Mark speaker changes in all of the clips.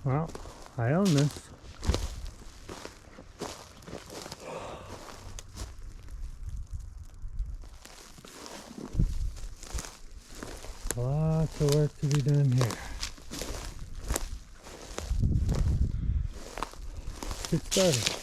Speaker 1: Well, I own this. Lots of work to be done here. Get started.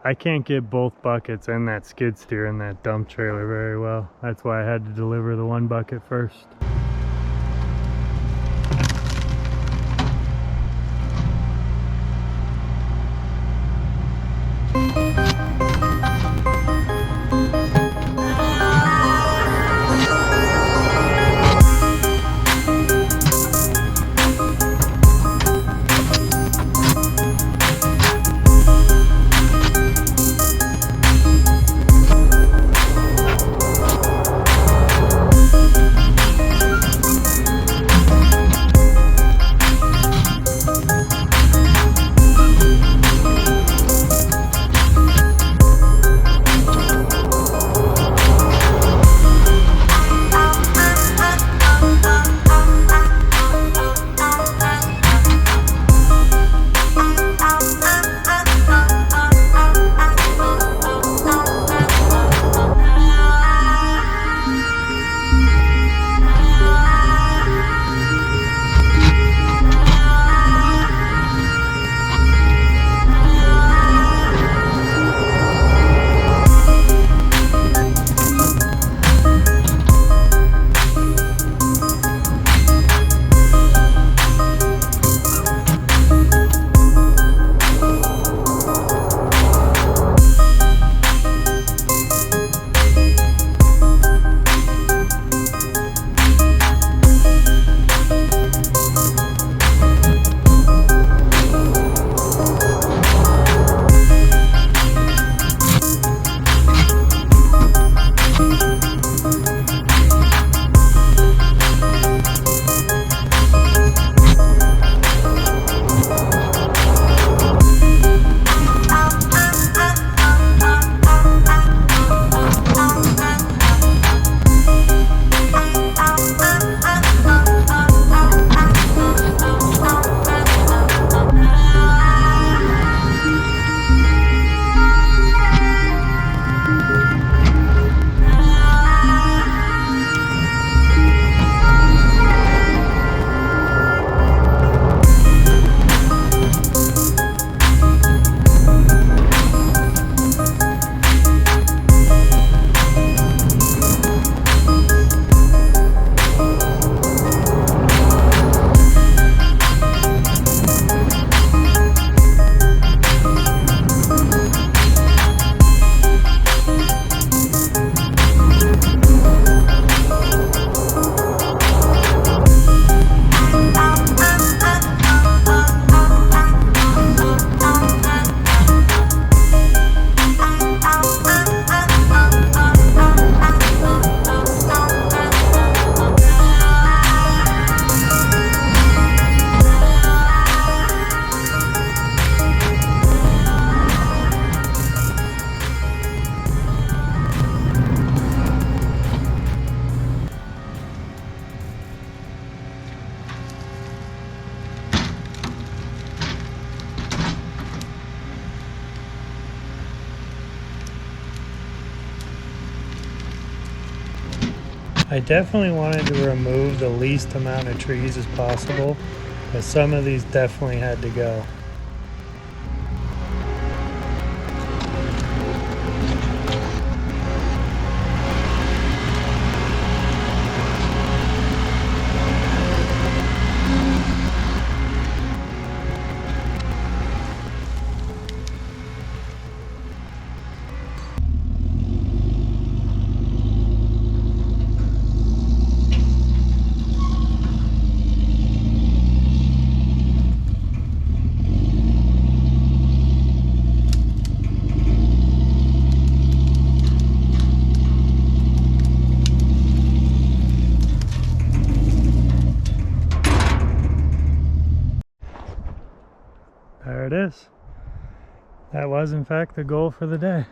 Speaker 1: I can't get both buckets and that skid steer in that dump trailer very well. That's why I had to deliver the one bucket first. I definitely wanted to remove the least amount of trees as possible, but some of these definitely had to go. it is. That was in fact the goal for the day.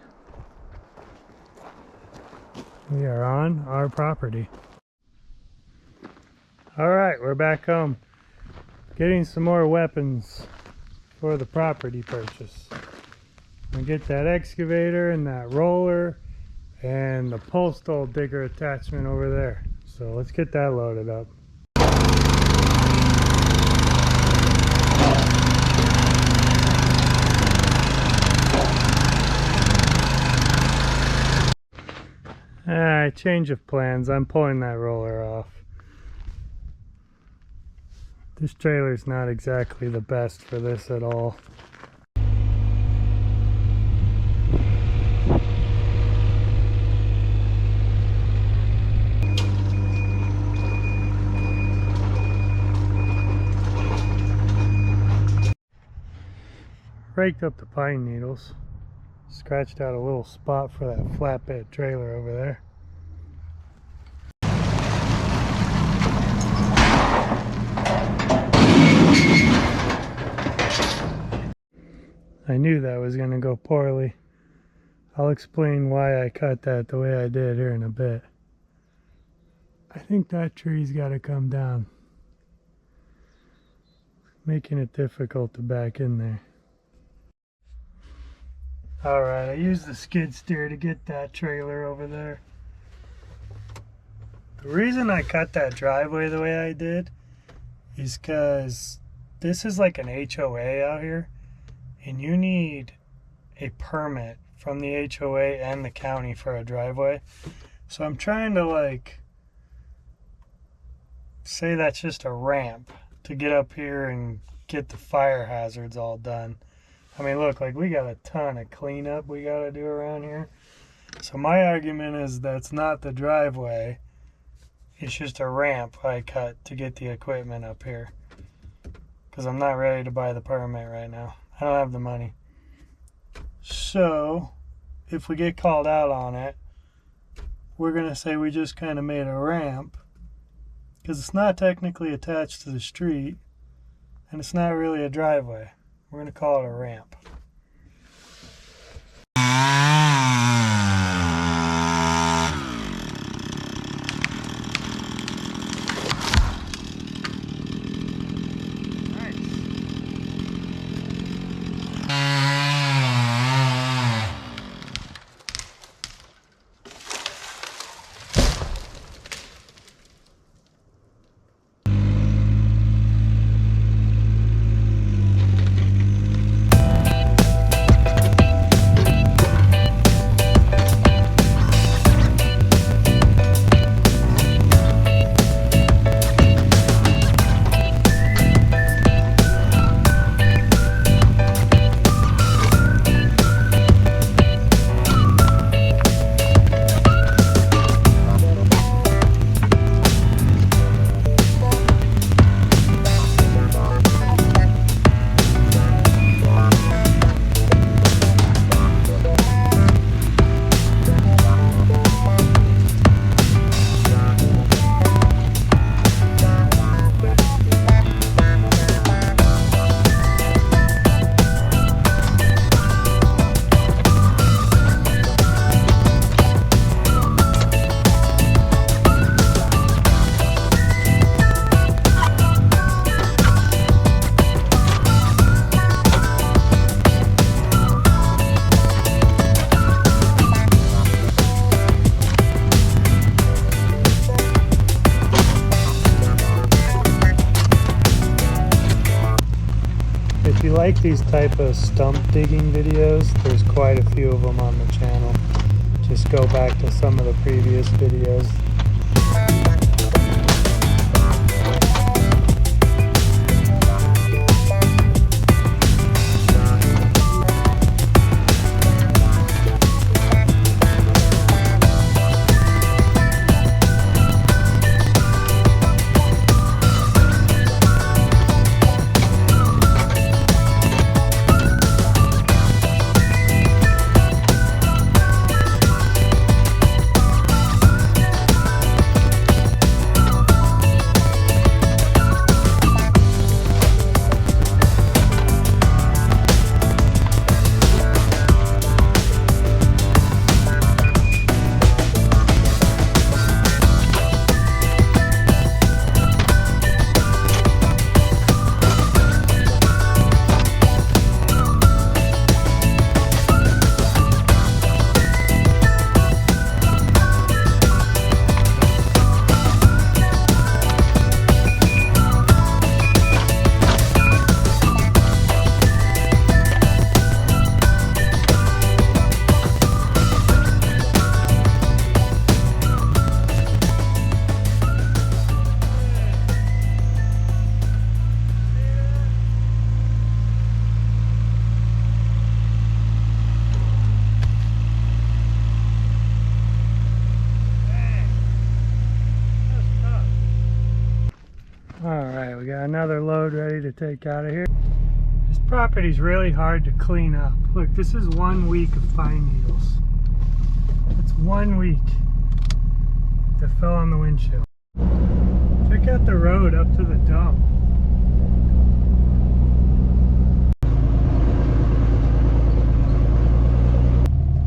Speaker 1: We are on our property. Alright, we're back home. Getting some more weapons for the property purchase. We get that excavator and that roller and the postal digger attachment over there. So let's get that loaded up. Alright, change of plans. I'm pulling that roller off. This trailer's not exactly the best for this at all. Raked up the pine needles. Scratched out a little spot for that flatbed trailer over there. I knew that was going to go poorly. I'll explain why I cut that the way I did here in a bit. I think that tree's got to come down, making it difficult to back in there. Alright, I used the skid steer to get that trailer over there. The reason I cut that driveway the way I did is because this is like an HOA out here, and you need a permit from the HOA and the county for a driveway. So I'm trying to like say that's just a ramp to get up here and get the fire hazards all done. I mean, look, like we got a ton of cleanup we got to do around here. So my argument is that's not the driveway. It's just a ramp I cut to get the equipment up here. Because I'm not ready to buy the permit right now. I don't have the money. So, if we get called out on it, we're going to say we just kind of made a ramp. Because it's not technically attached to the street. And it's not really a driveway. We're going to call it a ramp. If you like these type of stump digging videos, there's quite a few of them on the channel. Just go back to some of the previous videos. Alright, we got another load ready to take out of here. This property's really hard to clean up. Look, this is 1 week of pine needles. That's 1 week that fell on the windshield. Check out the road up to the dump.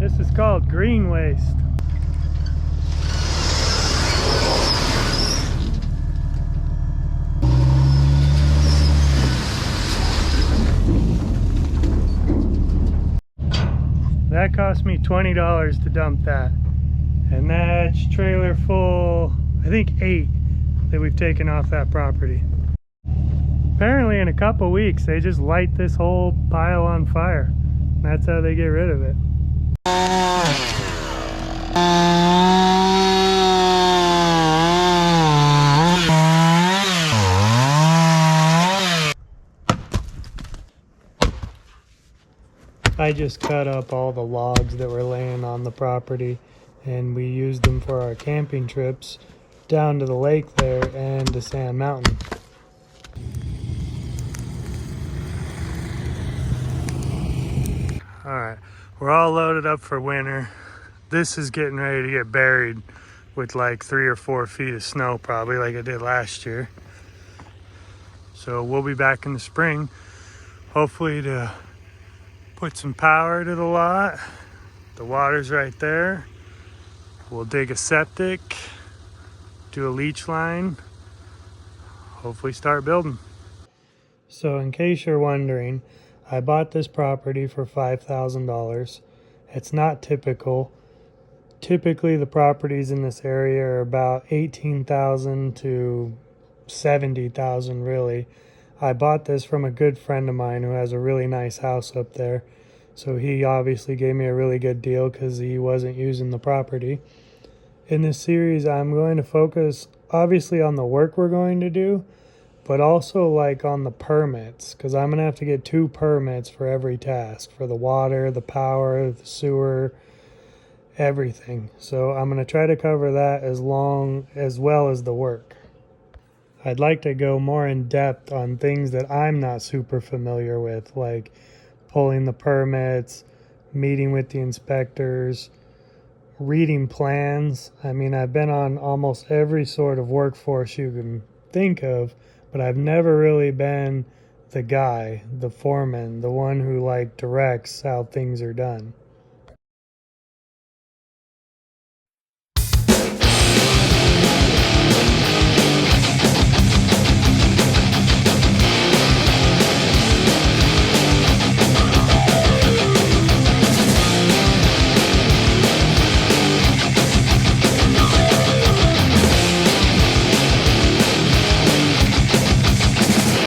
Speaker 1: This is called green waste. That cost me $20 to dump that. And that's trailer full, I think 8 that we've taken off that property. Apparently in a couple weeks they just light this whole pile on fire. That's how they get rid of it. I just cut up all the logs that were laying on the property, and we used them for our camping trips down to the lake there and to Sand Mountain. Alright, we're all loaded up for winter. This is getting ready to get buried with like 3 or 4 feet of snow, probably like I did last year. So we'll be back in the spring, hopefully to put some power to the lot. The water's right there. We'll dig a septic, do a leach line, hopefully start building. So in case you're wondering, I bought this property for $5,000. It's not typical. Typically the properties in this area are about $18,000 to $70,000 really. I bought this from a good friend of mine who has a really nice house up there. So he obviously gave me a really good deal because he wasn't using the property. In this series, I'm going to focus obviously on the work we're going to do, but also like on the permits, because I'm going to have to get 2 permits for every task, for the water, the power, the sewer, everything. So I'm going to try to cover that as well as the work. I'd like to go more in depth on things that I'm not super familiar with, like pulling the permits, meeting with the inspectors, reading plans. I mean, I've been on almost every sort of workforce you can think of, but I've never really been the guy, the foreman, the one who like directs how things are done.